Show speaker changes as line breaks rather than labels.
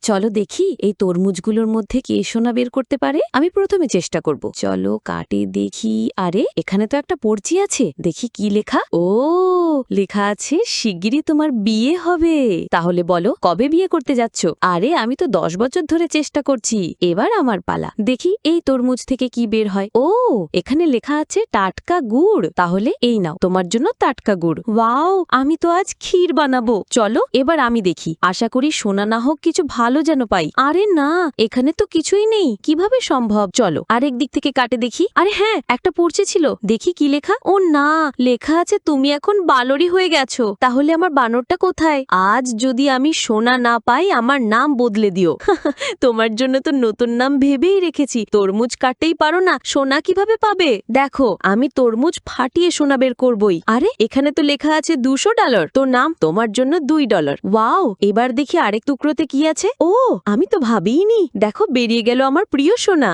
চলো দেখি এই তরমুজগুলোর মধ্যে কে সোনা বের করতে পারে। আমি প্রথমে চেষ্টা করব। চলো কাটে দেখি। আরে এখানে তো একটা পর্চি আছে, দেখি কি লেখা। ও লেখা আছে শিগগিরই তোমার বিয়ে হবে। তাহলে বলো কবে বিয়ে করতে যাচ্ছ? আরে আমি তো 10 বছর ধরে চেষ্টা করছি, এবার আমার পালা। দেখি এই তরমুজ থেকে কি বের হয়। ও এখানে লেখা আছে টাটকা গুড়। তাহলে এই নাও তোমার জন্য টাটকা গুড়। ওয়াও, আমি তো আজ ক্ষীর বানাবো। চলো এবার আমি দেখি, আশা করি সোনা না হোক কিছু ভালো যেন পাই। আরে না, এখানে তো কিছুই নেই, কিভাবে সম্ভব? চলো আরেক দিক থেকে কাটে দেখি। আরে হ্যাঁ, একটা পড়ছে ছিল, দেখি কি লেখা। ও না, লেখা আছে তুমি এখন বানরই হয়ে গেছো। তাহলে আমার বানরটা কোথায়? আজ যদি আমি সোনা না পাই আমার নাম বদলে দিও। তোমার জন্য তো নতুন নাম ভেবেই রেখেছি। তরমুজ কাটতেই পারো না, সোনা কিভাবে পাবে? দেখো আমি তরমুজ ফাটিয়ে সোনা বের করবই। আরে এখানে তো লেখা আছে $200। তো নাম তোমার জন্য $2। ওয়াও, এবার দেখি আরেক টুকরোতে কি আছে। ও আমি তো ভাবিইনি। দেখো বেরিয়ে গেল আমার প্রিয় সোনা।